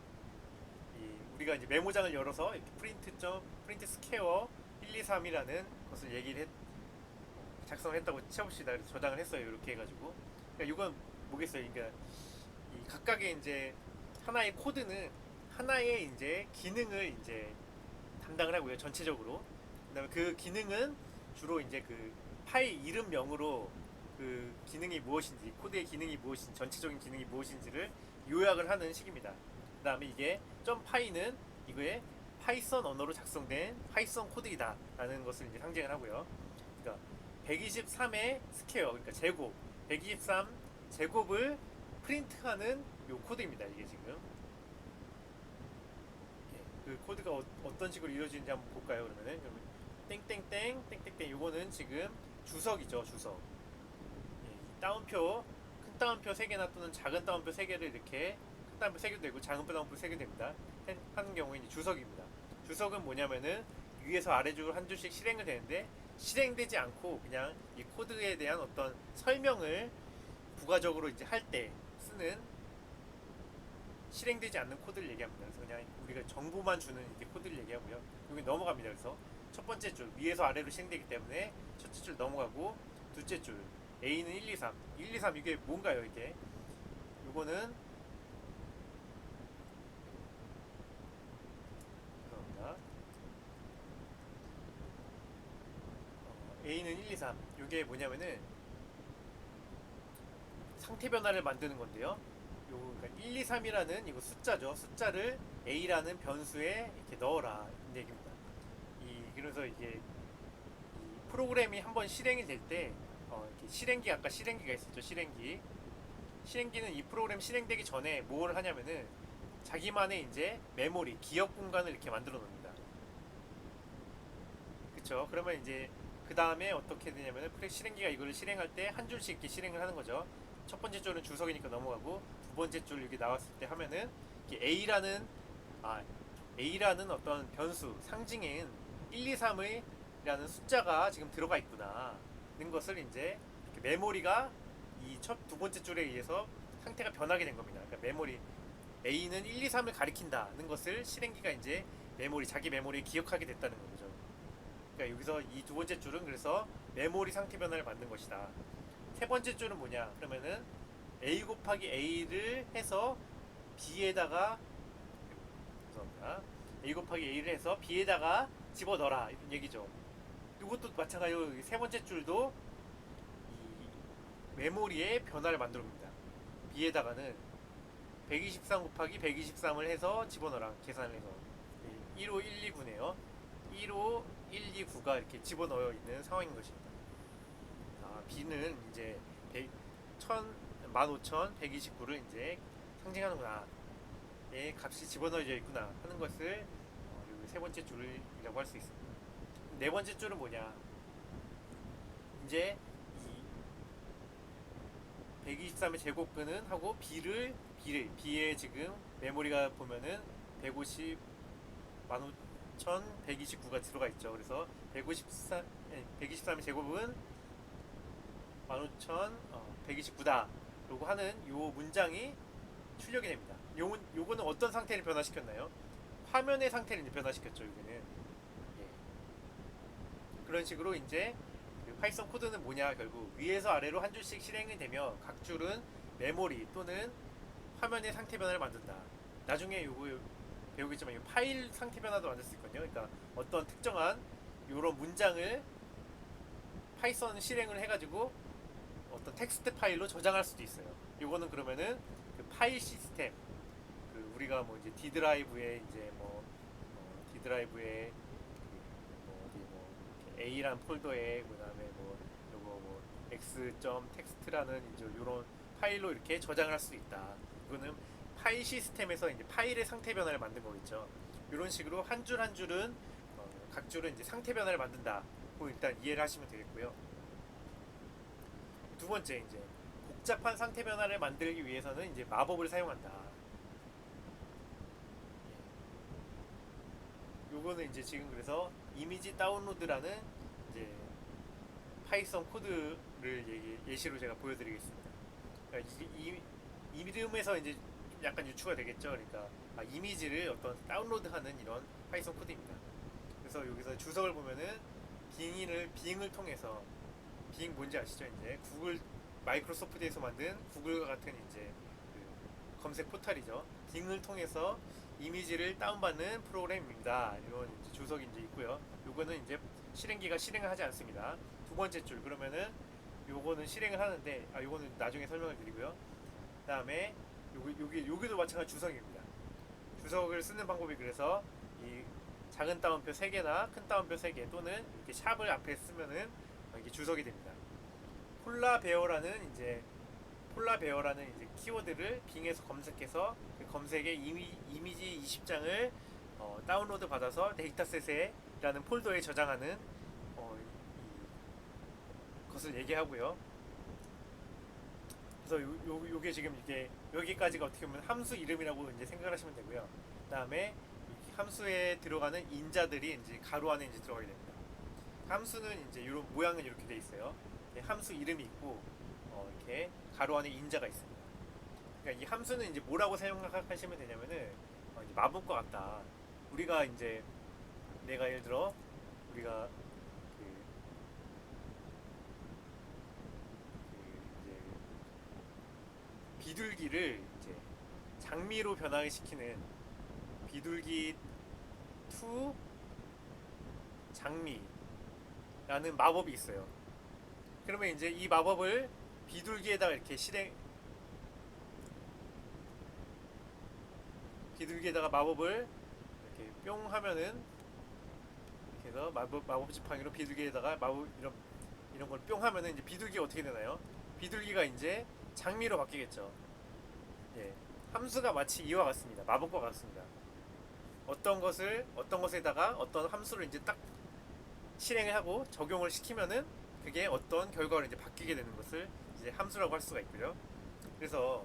우리가 이제 메모장을 열어서 이렇게 프린트 스퀘어 123이라는 것을 작성을 했다고 쳐봅시다. 그래서 저장을 했어요. 이렇게 해가지고. 그러니까 이건 뭐겠어요? 그러니까 이 각각의 이제 하나의 코드는 하나의 이제 기능을 이제 담당을 하고요. 전체적으로. 그다음에 그 기능은 주로 이제 그 파일 이름명으로 그 기능이 무엇인지, 코드의 기능이 무엇인지, 전체적인 기능이 무엇인지를 요약을 하는 식입니다. 그 다음에 이게 .py는 이거의 파이썬 언어로 작성된 파이썬 코드이다 라는 것을 이제 상징을 하고요. 그러니까 123의 스퀘어, 그러니까 제곱, 123 제곱을 프린트하는 요 코드입니다. 이게 지금 그 코드가 어떤 식으로 이루어지는지 한번 볼까요? 그러면은 땡땡땡 땡땡땡 요거는 지금 주석이죠. 주석. 따옴표, 큰 따옴표 3개나 또는 작은 따옴표 3개를 이렇게 큰 따옴표 3개도 되고 작은 따옴표 3개도 됩니다. 하는 경우에 이제 주석입니다. 주석은 뭐냐면은 위에서 아래쪽으로 한 줄씩 실행을 되는데 실행되지 않고 그냥 이 코드에 대한 어떤 설명을 부가적으로 이제 할 때 쓰는 실행되지 않는 코드를 얘기합니다. 그래서 그냥 우리가 정보만 주는 이제 코드를 얘기하고요. 여기 넘어갑니다. 그래서 첫 번째 줄 위에서 아래로 실행되기 때문에 첫째 줄 넘어가고 둘째 줄 A는 1, 2, 3 1, 2, 3 이게 뭔가요? 이게 요거는 죄송합니다. A는 1, 2, 3 이게 뭐냐면은 상태 변화를 만드는 건데요. 요 그러니까 1, 2, 3이라는 이거 숫자죠. 숫자를 A라는 변수에 이렇게 넣어라 이 얘기입니다. 그래서 이게 이 프로그램이 한번 실행이 될 때 이렇게 실행기 아까 실행기가 있었죠. 실행기는 이 프로그램 실행되기 전에 뭘 하냐면은 자기만의 이제 메모리 기억 공간을 이렇게 만들어 놓습니다. 그쵸? 그러면 이제 그 다음에 어떻게 되냐면은 실행기가 이거를 실행할 때 한 줄씩 이렇게 실행을 하는 거죠. 첫 번째 줄은 주석이니까 넘어가고 두 번째 줄 여기 나왔을 때 하면은 이렇게 A라는 어떤 변수 상징인 1, 2, 3의 라는 숫자가 지금 들어가 있구나 는 것을 이제 메모리가 이 두 번째 줄에 의해서 상태가 변하게 된 겁니다. 그러니까 메모리 A는 1, 2, 3을 가리킨다는 것을 실행기가 이제 자기 메모리에 기억하게 됐다는 거죠. 그러니까 여기서 이 두 번째 줄은 그래서 메모리 상태 변화를 만든 것이다. 세 번째 줄은 뭐냐? 그러면은 A 곱하기 A를 해서 B에다가 죄송합니다. A 곱하기 A를 해서 B에다가 집어넣어라 이런 얘기죠. 이것도 마찬가지로 세 번째 줄도 이 메모리의 변화를 만들어줍니다. B에다가는 123 곱하기 123을 해서 집어넣어라 계산을 해서 1호 1, 2구네요. 1호 1, 2, 9가 이렇게 집어넣어 있는 상황인 것입니다. B는 이제 15,129를 이제 상징하는구나. 의 값이 집어넣어져 있구나 하는 것을 세 번째 줄이라고 할 수 있습니다. 네 번째 줄은 뭐냐? 이제 이 123의 제곱근은 하고 B의 지금 메모리가 보면은 15,129가 들어가 있죠. 그래서 123의 제곱은 15,129다. 라고 하는 요 문장이 출력이 됩니다. 요거는 어떤 상태를 변화시켰나요? 화면의 상태를 이제 변화시켰죠. 여기는 그런 식으로 이제 그 파이썬 코드는 뭐냐? 결국 위에서 아래로 한 줄씩 실행이 되며 각 줄은 메모리 또는 화면의 상태 변화를 만든다. 나중에 요거 배우겠지만 이 파일 상태 변화도 만들 수 있거든요. 그러니까 어떤 특정한 요런 문장을 파이썬 실행을 해가지고 어떤 텍스트 파일로 저장할 수도 있어요. 요거는 그러면은 그 파일 시스템 우리가 뭐 이제 D 드라이브에 이제 D 드라이브에 A라는 폴더에 그다음에 요거 x.txt라는 이제 요런 파일로 이렇게 저장을 할 수 있다. 이거는 파일 시스템에서 이제 파일의 상태 변화를 만든 거겠죠. 이런 식으로 한 줄 한 줄은 각 줄은 이제 상태 변화를 만든다고 일단 이해를 하시면 되겠고요. 두 번째 이제 복잡한 상태 변화를 만들기 위해서는 이제 마법을 사용한다. 요거는 이제 지금 그래서 이미지 다운로드라는 이제 파이썬 코드를 예시로 제가 보여드리겠습니다. 그러니까 이 이름에서 이제 약간 유추가 되겠죠. 그러니까 이미지를 어떤 다운로드하는 이런 파이썬 코드입니다. 그래서 여기서 주석을 보면은 빙을 통해서 빙 뭔지 아시죠? 이제 구글 마이크로소프트에서 만든 구글과 같은 이제 그 검색 포털이죠. 빙을 통해서 이미지를 다운받는 프로그램입니다. 이런 이제 주석이 이제 있고요. 요거는 이제 실행기가 실행을 하지 않습니다. 두 번째 줄 그러면은 요거는 실행을 하는데 요거는 나중에 설명을 드리고요. 그다음에 여기도 마찬가지 주석입니다. 주석을 쓰는 방법이 그래서 이 작은 따옴표 3개나 큰 따옴표 3개 또는 이렇게 샵을 앞에 쓰면은 이게 주석이 됩니다. 폴라베어라는 이제 키워드를 빙에서 검색해서 그 검색에 이미지 20장을 다운로드 받아서 데이터셋에라는 폴더에 저장하는 것을 얘기하고요. 그래서 요게 지금 이게 여기까지가 어떻게 보면 함수 이름이라고 이제 생각하시면 되고요. 그다음에 함수에 들어가는 인자들이 이제 가로 안에 이제 들어가게 됩니다. 함수는 이제 이런 모양은 이렇게 돼 있어요. 함수 이름이 있고 이렇게 가로 안에 인자가 있습니다. 그러니까 이 함수는 이제 뭐라고 생각하시면 되냐면은 이제 마법과 같다. 우리가 이제 내가 예를 들어 우리가 이제 비둘기를 이제 장미로 변화시키는 비둘기 투 장미라는 마법이 있어요. 그러면 이제 이 마법을 비둘기에다가 이렇게 비둘기에다가 마법을 이렇게 뿅 하면은 이렇게 해서 마법 지팡이로 비둘기에다가 마법 이런 걸 뿅 하면은 이제 비둘기가 어떻게 되나요? 비둘기가 이제 장미로 바뀌겠죠. 예. 함수가 마치 이와 같습니다. 마법과 같습니다. 어떤 것에다가 어떤 함수를 이제 딱 실행을 하고 적용을 시키면은 그게 어떤 결과로 이제 바뀌게 되는 것을 이제 함수라고 할 수가 있고요. 그래서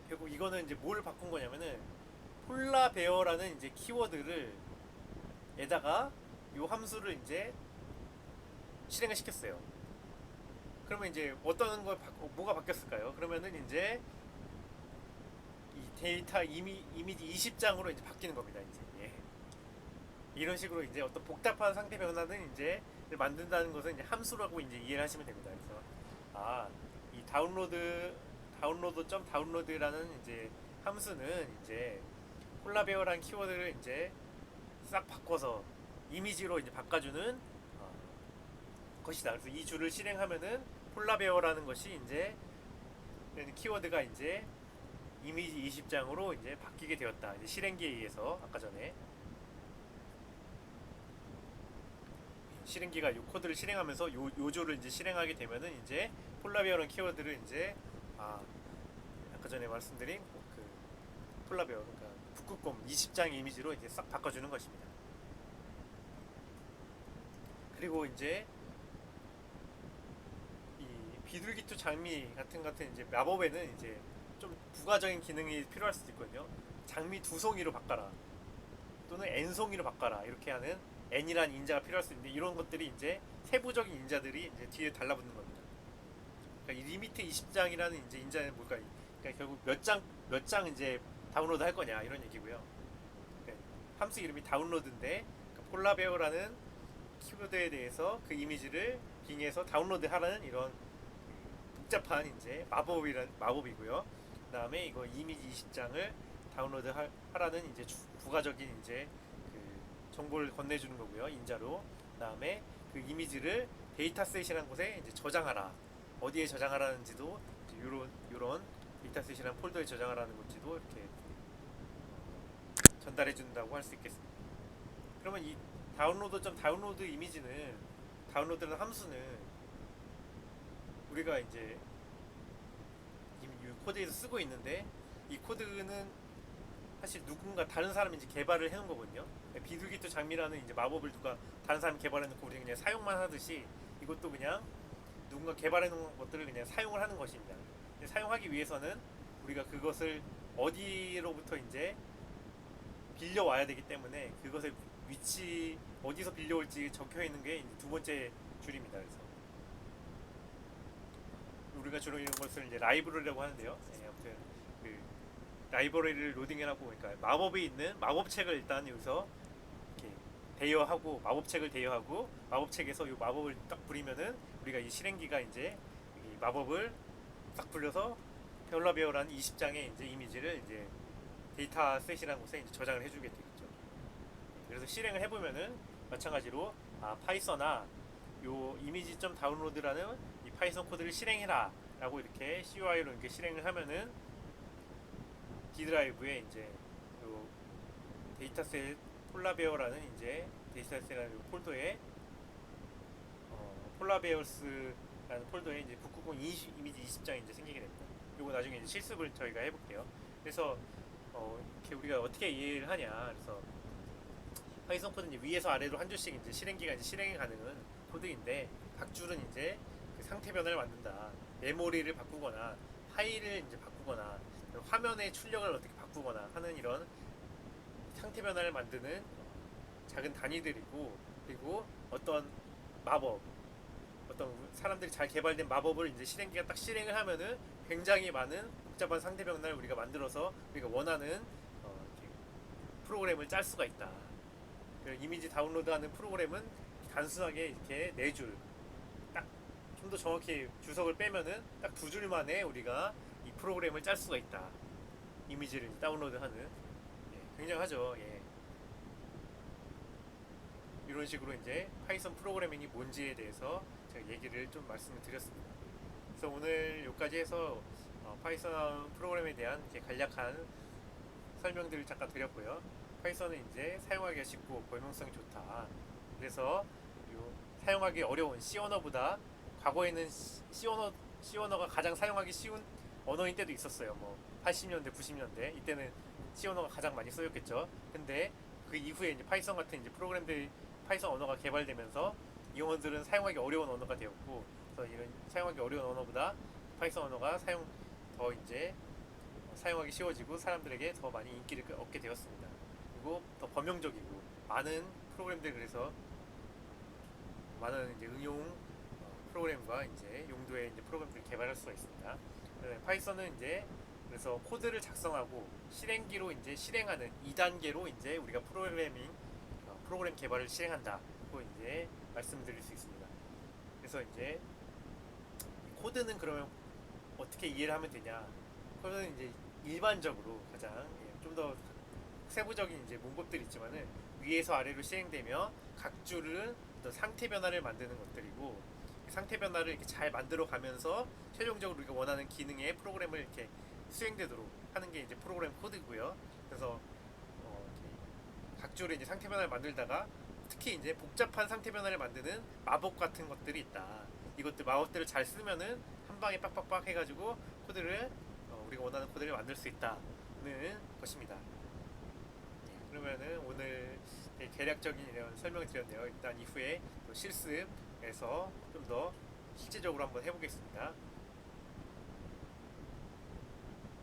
결국 이거는 이제 뭘 바꾼 거냐면은 폴라베어라는 이제 키워드를 에다가 요 함수를 이제 실행을 시켰어요. 그러면 이제 어떤 걸 뭐가 바뀌었을까요? 그러면은 이제 이 데이터 이미지 20장으로 이제 바뀌는 겁니다. 이제 이런 식으로 이제 어떤 복잡한 상태 변화는 이제 만든다는 것은 이제 함수라고 이제 이해를 하시면 됩니다. 그래서 이 다운로드라는 이제 함수는 이제 콜라베어라는 키워드를 이제 싹 바꿔서 이미지로 이제 바꿔주는 것이다. 그래서 이 줄을 실행하면은 폴라베어라는 것이 이제 키워드가 이제 이미지 20장으로 이제 바뀌게 되었다. 이제 실행기에 의해서 아까 전에 실행기가 이 코드를 실행하면서 요 조를 이제 실행하게 되면은 이제 폴라베어라는 키워드를 이제 아까 전에 말씀드린 그 폴라베어 그러니까 북극곰 20장 이미지로 이제 싹 바꿔주는 것입니다. 그리고 이제 이 비둘기투 장미 같은 이제 마법에는 이제 좀 부가적인 기능이 필요할 수도 있거든요. 장미 2송이로 바꿔라 또는 n송이로 바꿔라 이렇게 하는 n이란 인자가 필요할 수 있는데 이런 것들이 이제 세부적인 인자들이 이제 뒤에 달라붙는 겁니다. 그러니까 이 리미트 20장이라는 이제 인자는 뭘까? 그러니까 결국 몇 장 이제 다운로드 할 거냐 이런 얘기고요. 그러니까 함수 이름이 다운로드인데 그러니까 폴라베어라는 키워드에 대해서 그 이미지를 빙에서 다운로드 하라는 이런 복잡한 이제 마법이고요. 그다음에 이거 이미지 20장을 다운로드 하라는 이제 부가적인 이제 정보를 건네주는 거고요. 인자로. 그다음에 그 이미지를 데이터셋이라는 곳에 이제 저장하라. 어디에 저장하라는지도 이런 데이터셋이라는 폴더에 저장하라는 건지도 이렇게 전달해 준다고 할 수 있겠습니다. 그러면 이 다운로드 이미지는 다운로드라는 함수는 우리가 이제 이 코드에서 쓰고 있는데 이 코드는 사실 누군가 다른 사람이 이제 개발을 해놓은 거거든요. 비둘기투 장미라는 이제 마법을 누가 다른 사람이 개발해놓고 우리는 그냥 사용만 하듯이 이것도 그냥 누군가 개발해놓은 것들을 그냥 사용을 하는 것입니다. 사용하기 위해서는 우리가 그것을 어디로부터 이제 빌려와야 되기 때문에 그것의 위치 어디서 빌려올지 적혀 있는 게 두 번째 줄입니다. 그래서 우리가 주로 이런 것을 이제 라이브러리라고 하는데요. 네, 아무튼 그 라이브러리를 로딩해놓고 그러니까 마법이 있는 마법책을 일단 여기서 이렇게 대여하고 마법책을 대여하고 마법책에서 이 마법을 딱 부리면은 우리가 이 실행기가 이제 이 마법을 딱 불려서 펠라베어라는 20장의 이제 이미지를 이제 데이터셋이라는 곳에 이제 저장을 해주게 되겠죠. 그래서 실행을 해보면은 마찬가지로 파이썬아 요 이미지 점 다운로드라는 이 파이썬 코드를 실행해라 라고 이렇게 CUI로 이렇게 실행을 하면은 D 드라이브에 이제 요 데이터셋 폴라베어라는 이제 데이터셋이라는 폴더에 폴라베어스라는 폴더에 이제 990 이미지 20장이 이제 생기게 됩니다. 요거 나중에 이제 실습을 저희가 해볼게요. 그래서 이렇게 우리가 어떻게 이해를 하냐. 그래서 파이썬 코드는 위에서 아래로 한 줄씩 이제 실행기가 이제 실행이 가능한 코드인데 각 줄은 이제 그 상태 변화를 만든다. 메모리를 바꾸거나 파일을 이제 바꾸거나 화면의 출력을 어떻게 바꾸거나 하는 이런 상태 변화를 만드는 작은 단위들이고 그리고 어떤 마법 어떤 사람들이 잘 개발된 마법을 이제 실행기가 딱 실행을 하면은 굉장히 많은 복잡한 상태 변화를 우리가 만들어서 우리가 원하는 프로그램을 짤 수가 있다. 이미지 다운로드하는 프로그램은 단순하게 이렇게 네 줄, 딱 좀 더 정확히 주석을 빼면은 딱 두 줄 만에 우리가 이 프로그램을 짤 수가 있다. 이미지를 다운로드하는 굉장하죠. 이런 식으로 이제 파이썬 프로그래밍이 뭔지에 대해서 제가 얘기를 좀 말씀을 드렸습니다. 그래서 오늘 여기까지 해서 파이썬 프로그램에 대한 간략한 설명들을 잠깐 드렸고요. 파이썬은 이제 사용하기가 쉽고 범용성이 좋다. 그래서 사용하기 어려운 C 언어보다 과거에는 C 언어가 가장 사용하기 쉬운 언어인 때도 있었어요. 뭐 80년대, 90년대 이때는 C 언어가 가장 많이 쓰였겠죠. 근데 그 이후에 이제 파이썬 같은 이제 프로그램들이 파이썬 언어가 개발되면서 이 언어들은 사용하기 어려운 언어가 되었고, 그래서 이런 사용하기 어려운 언어보다 파이썬 언어가 더 이제 사용하기 쉬워지고 사람들에게 더 많이 인기를 얻게 되었습니다. 그리고 더 범용적이고 많은 프로그램들 그래서 많은 이제 응용 프로그램과 이제 용도의 이제 프로그램들을 개발할 수가 있습니다. 파이썬은 이제 그래서 코드를 작성하고 실행기로 이제 실행하는 2단계로 이제 우리가 프로그램 개발을 실행한다고 이제 말씀드릴 수 있습니다. 그래서 이제 코드는 그러면 어떻게 이해를 하면 되냐? 코드는 이제 일반적으로 가장 좀 더 세부적인 이제 문법들이 있지만은 위에서 아래로 실행되며 각 줄은 어떤 상태 변화를 만드는 것들이고 상태 변화를 이렇게 잘 만들어 가면서 최종적으로 우리가 원하는 기능의 프로그램을 이렇게 수행되도록 하는 게 이제 프로그램 코드고요. 그래서 각 줄에 이제 상태 변화를 만들다가 특히 이제 복잡한 상태 변화를 만드는 마법 같은 것들이 있다. 이것들 마법들을 잘 쓰면은 한 방에 빡빡빡 해가지고 코드를 우리가 원하는 코드를 만들 수 있다는 것입니다. 그러면은 오늘 대략적인 이런 설명을 드렸네요. 일단 이후에 또 실습에서 좀 더 실제적으로 한번 해보겠습니다.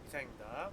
이상입니다.